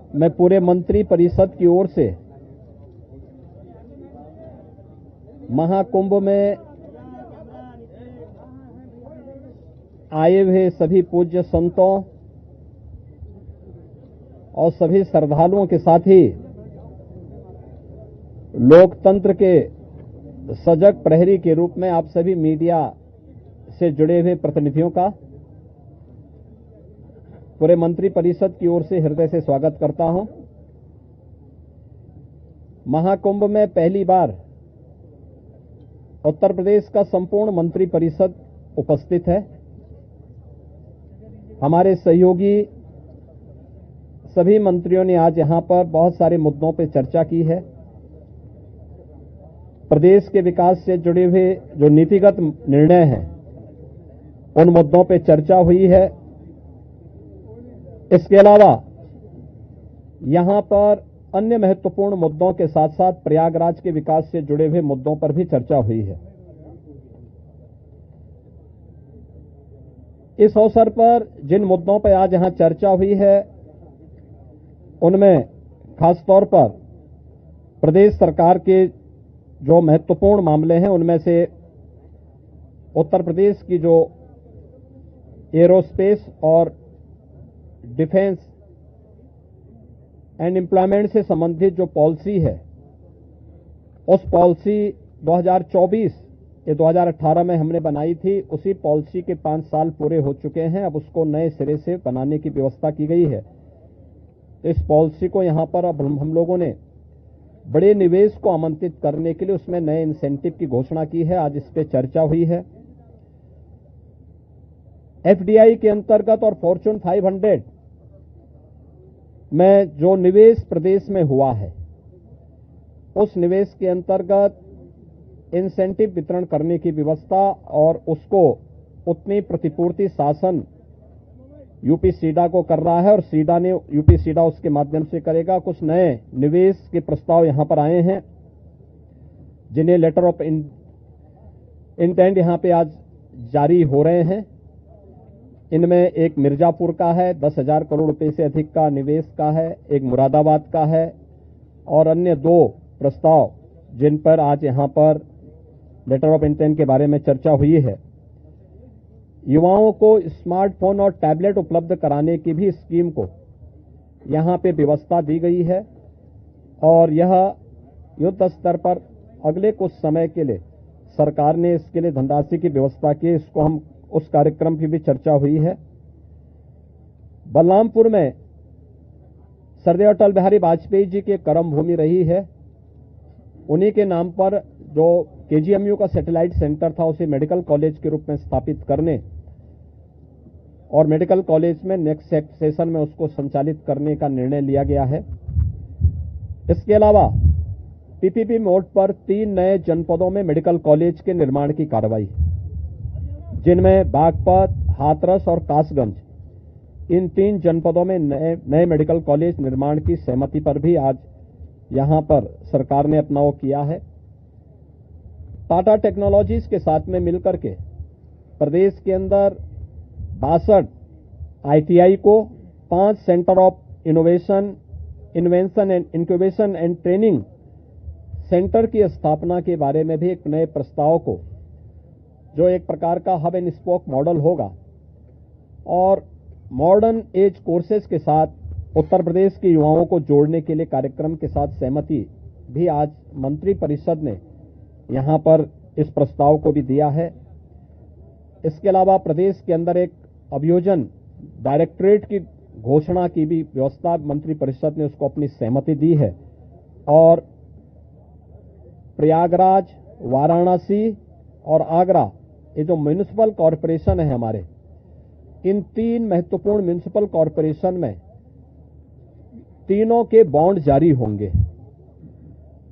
मैं पूरे मंत्री परिषद की ओर से महाकुंभ में आए हुए सभी पूज्य संतों और सभी श्रद्धालुओं के साथ ही लोकतंत्र के सजग प्रहरी के रूप में आप सभी मीडिया से जुड़े हुए प्रतिनिधियों का पूरे मंत्री परिषद की ओर से हृदय से स्वागत करता हूं। महाकुंभ में पहली बार उत्तर प्रदेश का संपूर्ण मंत्री परिषद उपस्थित है। हमारे सहयोगी सभी मंत्रियों ने आज यहां पर बहुत सारे मुद्दों पर चर्चा की है। प्रदेश के विकास से जुड़े हुए जो नीतिगत निर्णय हैं उन मुद्दों पर चर्चा हुई है। इसके अलावा यहां पर अन्य महत्वपूर्ण मुद्दों के साथ साथ प्रयागराज के विकास से जुड़े हुए मुद्दों पर भी चर्चा हुई है। इस अवसर पर जिन मुद्दों पर आज यहां चर्चा हुई है उनमें खासतौर पर प्रदेश सरकार के जो महत्वपूर्ण मामले हैं उनमें से उत्तर प्रदेश की जो एरोस्पेस और डिफेंस एंड एम्प्लॉयमेंट से संबंधित जो पॉलिसी है उस पॉलिसी 2024 ये 2018 में हमने बनाई थी, उसी पॉलिसी के 5 साल पूरे हो चुके हैं। अब उसको नए सिरे से बनाने की व्यवस्था की गई है। इस पॉलिसी को यहां पर अब हम लोगों ने बड़े निवेश को आमंत्रित करने के लिए उसमें नए इंसेंटिव की घोषणा की है। आज इस पर चर्चा हुई है। एफडीआई के अंतर्गत और फॉर्च्यून 500 में जो निवेश प्रदेश में हुआ है उस निवेश के अंतर्गत इंसेंटिव वितरण करने की व्यवस्था और उसको उतनी प्रतिपूर्ति शासन यूपी सीडा को कर रहा है और यूपी सीडा उसके माध्यम से करेगा। कुछ नए निवेश के प्रस्ताव यहां पर आए हैं जिन्हें लेटर ऑफ इंटेंट यहां पे आज जारी हो रहे हैं। इनमें एक मिर्जापुर का है, 10,000 करोड़ रुपए से अधिक का निवेश का है, एक मुरादाबाद का है और अन्य 2 प्रस्ताव जिन पर आज यहां पर लेटर ऑफ इंटेंट के बारे में चर्चा हुई है। युवाओं को स्मार्टफोन और टैबलेट उपलब्ध कराने की भी स्कीम को यहां पे व्यवस्था दी गई है और यह युद्ध स्तर पर अगले कुछ समय के लिए सरकार ने इसके लिए धनराशि की व्यवस्था की। इसको हम उस कार्यक्रम की भी चर्चा हुई है। बलरामपुर में सरदार अटल बिहारी वाजपेयी जी की कर्म भूमि रही है। उन्हीं के नाम पर जो केजीएमयू का सैटेलाइट सेंटर था उसे मेडिकल कॉलेज के रूप में स्थापित करने और मेडिकल कॉलेज में नेक्स्ट सेशन में उसको संचालित करने का निर्णय लिया गया है। इसके अलावा पीपीपी मोड पर 3 नए जनपदों में मेडिकल कॉलेज के निर्माण की कार्रवाई, जिनमें बागपत, हाथरस और कासगंज, इन 3 जनपदों में नए मेडिकल कॉलेज निर्माण की सहमति पर भी आज यहां पर सरकार ने अपना वो किया है। टाटा टेक्नोलॉजीज के साथ में मिलकर के प्रदेश के अंदर 62 आईटीआई को 5 centre of innovation, invention and incubation and training centre की स्थापना के बारे में भी एक नए प्रस्ताव को, जो एक प्रकार का हब एंड स्पोक मॉडल होगा और मॉडर्न एज कोर्सेज के साथ उत्तर प्रदेश के युवाओं को जोड़ने के लिए कार्यक्रम के साथ सहमति भी आज मंत्री परिषद ने यहां पर इस प्रस्ताव को भी दिया है। इसके अलावा प्रदेश के अंदर एक अभियोजन डायरेक्टरेट की घोषणा की भी व्यवस्था मंत्री परिषद ने उसको अपनी सहमति दी है और प्रयागराज, वाराणसी और आगरा, ये जो म्युनिसिपल कॉरपोरेशन है हमारे, इन 3 महत्वपूर्ण म्युनिसिपल कॉरपोरेशन में तीनों के बॉन्ड जारी होंगे।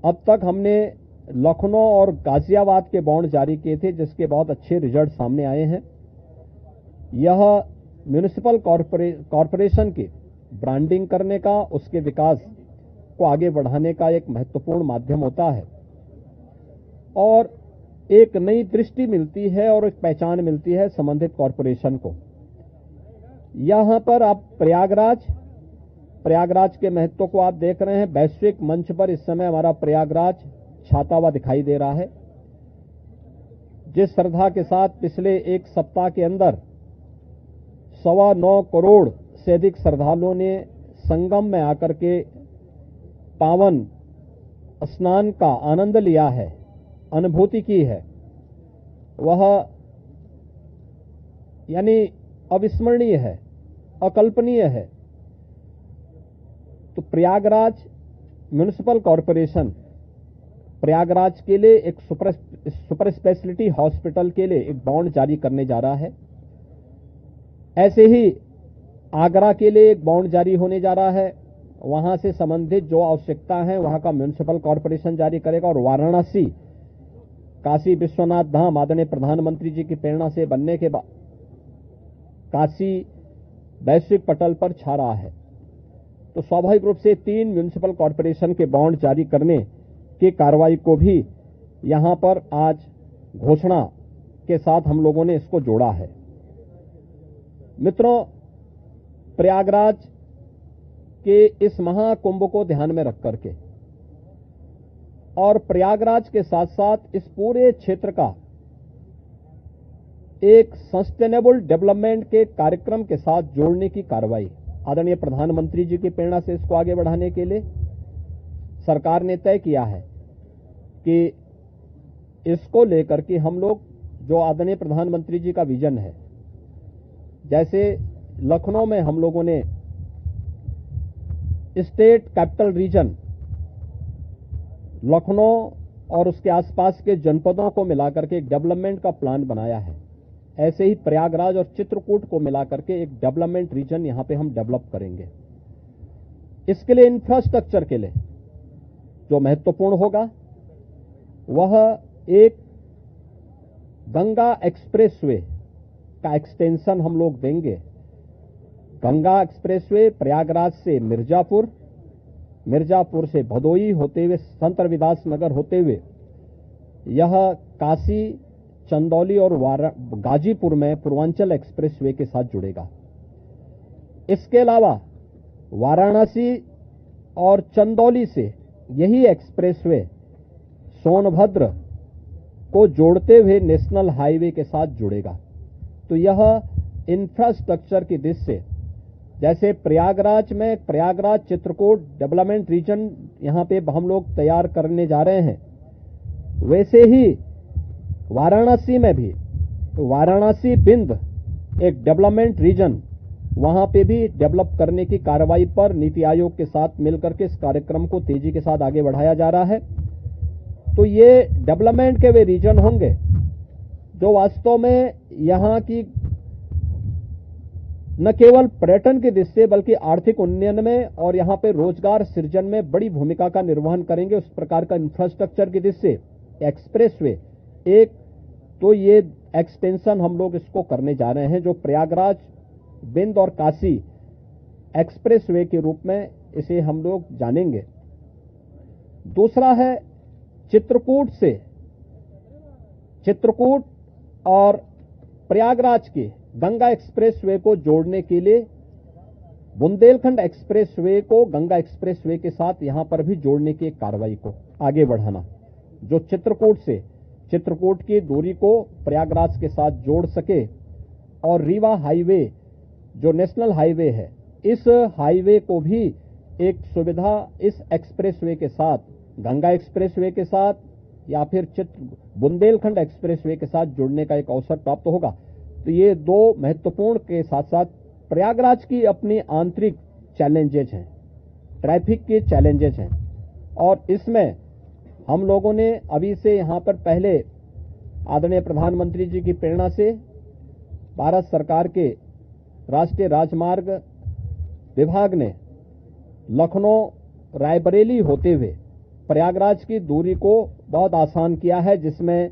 अब तक हमने लखनऊ और गाजियाबाद के बॉन्ड जारी किए थे जिसके बहुत अच्छे रिजल्ट सामने आए हैं। यह म्युनिसिपल कॉरपोरेशन की ब्रांडिंग करने का, उसके विकास को आगे बढ़ाने का एक महत्वपूर्ण माध्यम होता है और एक नई दृष्टि मिलती है और एक पहचान मिलती है संबंधित कॉरपोरेशन को। यहां पर आप प्रयागराज प्रयागराज के महत्व को आप देख रहे हैं। वैश्विक मंच पर इस समय हमारा प्रयागराज छाता हुआ दिखाई दे रहा है। जिस श्रद्धा के साथ पिछले एक सप्ताह के अंदर 9.25 करोड़ से अधिक श्रद्धालुओं ने संगम में आकर के पावन स्नान का आनंद लिया है, अनुभूति की है, वह यानी अविस्मरणीय है, अकल्पनीय है। तो प्रयागराज म्युनिसिपल कॉरपोरेशन प्रयागराज के लिए एक सुपर स्पेशलिटी हॉस्पिटल के लिए एक बॉन्ड जारी करने जा रहा है। ऐसे ही आगरा के लिए एक बॉन्ड जारी होने जा रहा है। वहां से संबंधित जो आवश्यकता है वहां का म्युनिसिपल कॉरपोरेशन जारी करेगा। और वाराणसी काशी विश्वनाथ धाम आदरणीय प्रधानमंत्री जी की प्रेरणा से बनने के बाद काशी वैश्विक पटल पर छा रहा है। तो स्वाभाविक रूप से 3 म्युनिसिपल कॉरपोरेशन के बॉन्ड जारी करने की कार्रवाई को भी यहां पर आज घोषणा के साथ हम लोगों ने इसको जोड़ा है। मित्रों, प्रयागराज के इस महाकुंभ को ध्यान में रख करके और प्रयागराज के साथ साथ इस पूरे क्षेत्र का एक सस्टेनेबल डेवलपमेंट के कार्यक्रम के साथ जोड़ने की कार्रवाई आदरणीय प्रधानमंत्री जी की प्रेरणा से इसको आगे बढ़ाने के लिए सरकार ने तय किया है कि इसको लेकर के हम लोग जो आदरणीय प्रधानमंत्री जी का विजन है, जैसे लखनऊ में हम लोगों ने स्टेट कैपिटल रीजन लखनऊ और उसके आसपास के जनपदों को मिलाकर के एक डेवलपमेंट का प्लान बनाया है, ऐसे ही प्रयागराज और चित्रकूट को मिलाकर के एक डेवलपमेंट रीजन यहां पे हम डेवलप करेंगे। इसके लिए इंफ्रास्ट्रक्चर के लिए जो महत्वपूर्ण होगा वह एक गंगा एक्सप्रेसवे का एक्सटेंशन हम लोग देंगे। गंगा एक्सप्रेसवे प्रयागराज से मिर्जापुर, मिर्जापुर से भदोई होते हुए संत रविदास नगर होते हुए यह काशी, चंदौली और गाजीपुर में पूर्वांचल एक्सप्रेसवे के साथ जुड़ेगा। इसके अलावा वाराणसी और चंदौली से यही एक्सप्रेसवे सोनभद्र को जोड़ते हुए नेशनल हाईवे के साथ जुड़ेगा। तो यह इंफ्रास्ट्रक्चर की दृष्टि से जैसे प्रयागराज में प्रयागराज चित्रकूट डेवलपमेंट रीजन यहां पे हम लोग तैयार करने जा रहे हैं, वैसे ही वाराणसी में भी वाराणसी बिंद एक डेवलपमेंट रीजन वहां पे भी डेवलप करने की कार्रवाई पर नीति आयोग के साथ मिलकर के इस कार्यक्रम को तेजी के साथ आगे बढ़ाया जा रहा है। तो ये डेवलपमेंट के वे रीजन होंगे जो वास्तव में यहां की न केवल पर्यटन की दृष्टि से बल्कि आर्थिक उन्नयन में और यहां पे रोजगार सृजन में बड़ी भूमिका का निर्वहन करेंगे। उस प्रकार का इंफ्रास्ट्रक्चर की दृष्टि से एक्सप्रेसवे एक तो ये एक्सटेंशन हम लोग इसको करने जा रहे हैं जो प्रयागराज, बिंद और काशी एक्सप्रेसवे के रूप में इसे हम लोग जानेंगे। दूसरा है चित्रकूट से चित्रकूट और प्रयागराज के गंगा एक्सप्रेसवे को जोड़ने के लिए बुंदेलखंड एक्सप्रेसवे को गंगा एक्सप्रेसवे के साथ यहां पर भी जोड़ने की एक कार्रवाई को आगे बढ़ाना, जो चित्रकूट की दूरी को प्रयागराज के साथ जोड़ सके और रीवा हाईवे जो नेशनल हाईवे है, इस हाईवे को भी एक सुविधा इस एक्सप्रेसवे के साथ, गंगा एक्सप्रेसवे के साथ या फिर बुंदेलखंड एक्सप्रेसवे के साथ जुड़ने का एक अवसर प्राप्त होगा। तो ये दो महत्वपूर्ण के साथ साथ प्रयागराज की अपनी आंतरिक चैलेंजेज हैं, ट्रैफिक के चैलेंजेज हैं और इसमें हम लोगों ने अभी से यहां पर पहले आदरणीय प्रधानमंत्री जी की प्रेरणा से भारत सरकार के राष्ट्रीय राजमार्ग विभाग ने लखनऊ रायबरेली होते हुए प्रयागराज की दूरी को बहुत आसान किया है, जिसमें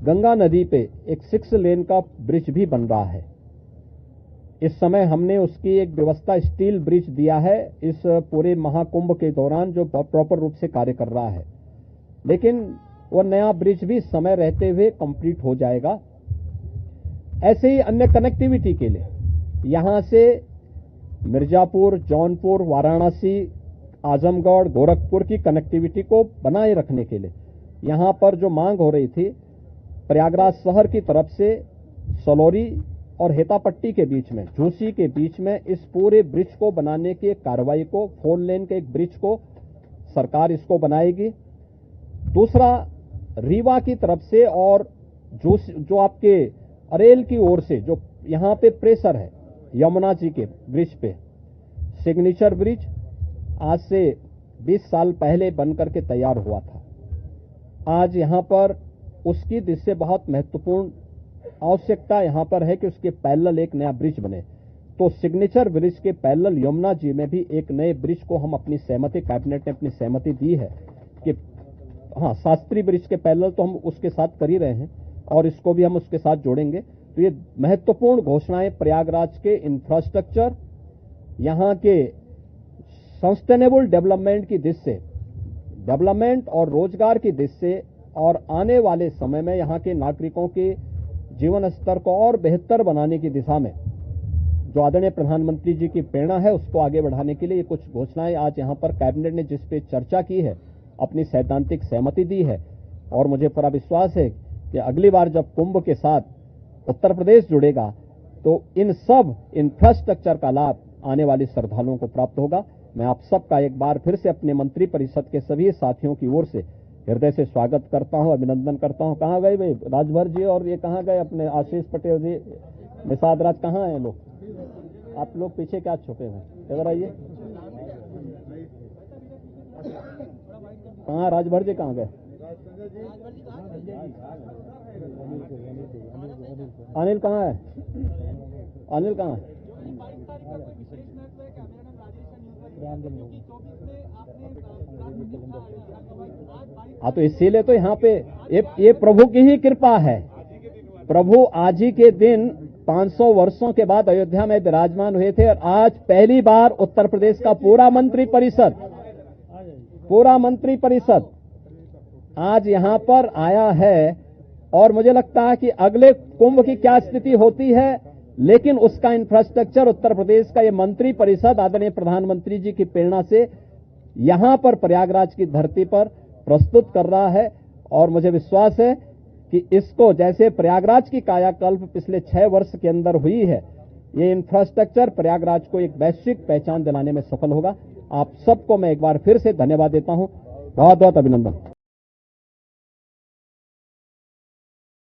गंगा नदी पे एक 6 लेन का ब्रिज भी बन रहा है। इस समय हमने उसकी एक व्यवस्था स्टील ब्रिज दिया है इस पूरे महाकुंभ के दौरान जो प्रॉपर रूप से कार्य कर रहा है, लेकिन वो नया ब्रिज भी समय रहते हुए कंप्लीट हो जाएगा। ऐसे ही अन्य कनेक्टिविटी के लिए यहां से मिर्जापुर, जौनपुर, वाराणसी, आजमगढ़, गोरखपुर की कनेक्टिविटी को बनाए रखने के लिए यहां पर जो मांग हो रही थी प्रयागराज शहर की तरफ से सलौरी और हेतापट्टी के बीच में, झूसी के बीच में इस पूरे ब्रिज को बनाने की एक कार्रवाई को, 4 लेन के एक ब्रिज को सरकार इसको बनाएगी। दूसरा, रीवा की तरफ से और जो आपके अरेल की ओर से जो यहां पे प्रेशर है यमुना जी के ब्रिज पे, सिग्नेचर ब्रिज आज से 20 साल पहले बनकर के तैयार हुआ था। आज यहां पर उसकी दृष्टि से बहुत महत्वपूर्ण आवश्यकता यहां पर है कि उसके पैरेलल एक नया ब्रिज बने। तो सिग्नेचर ब्रिज के पैरेलल यमुना जी में भी एक नए ब्रिज को हम अपनी सहमति, कैबिनेट ने अपनी सहमति दी है कि हाँ, शास्त्री ब्रिज के पैरेलल तो हम उसके साथ कर ही रहे हैं और इसको भी हम उसके साथ जोड़ेंगे। तो ये महत्वपूर्ण घोषणाएं प्रयागराज के इंफ्रास्ट्रक्चर, यहां के सस्टेनेबल डेवलपमेंट की दृष्टि से, डेवलपमेंट और रोजगार की दृष्टि से और आने वाले समय में यहां के नागरिकों के जीवन स्तर को और बेहतर बनाने की दिशा में जो आदरणीय प्रधानमंत्री जी की प्रेरणा है उसको आगे बढ़ाने के लिए ये कुछ घोषणाएं आज यहां पर कैबिनेट ने जिस पे चर्चा की है, अपनी सैद्धांतिक सहमति दी है। और मुझे पूरा विश्वास है कि अगली बार जब कुंभ के साथ उत्तर प्रदेश जुड़ेगा तो इन सब इंफ्रास्ट्रक्चर का लाभ आने वाले श्रद्धालुओं को प्राप्त होगा। मैं आप सबका एक बार फिर से अपने मंत्री परिषद के सभी साथियों की ओर से हृदय से स्वागत करता हूं, अभिनंदन करता हूं। कहां गए भाई राजभर जी और ये कहां गए अपने आशीष पटेल जी, निषाद राज, कहां हैं लोग? आप लोग पीछे क्या छुपे हैं? इधर आइए। कहां राजभर जी, कहां गए? अनिल कहां है? अनिल कहां है? हाँ, तो इसीलिए तो यहाँ पे ये प्रभु की ही कृपा है। प्रभु आज ही के दिन 500 वर्षों के बाद अयोध्या में विराजमान हुए थे और आज पहली बार उत्तर प्रदेश का पूरा मंत्री परिषद आज यहां पर आया है। और मुझे लगता है कि अगले कुंभ की क्या स्थिति होती है, लेकिन उसका इंफ्रास्ट्रक्चर उत्तर प्रदेश का ये मंत्री परिषद आदरणीय प्रधानमंत्री जी की प्रेरणा से यहां पर प्रयागराज की धरती पर प्रस्तुत कर रहा है। और मुझे विश्वास है कि इसको, जैसे प्रयागराज की कायाकल्प पिछले 6 वर्ष के अंदर हुई है, ये इंफ्रास्ट्रक्चर प्रयागराज को एक वैश्विक पहचान दिलाने में सफल होगा। आप सबको मैं एक बार फिर से धन्यवाद देता हूं। बहुत बहुत अभिनंदन।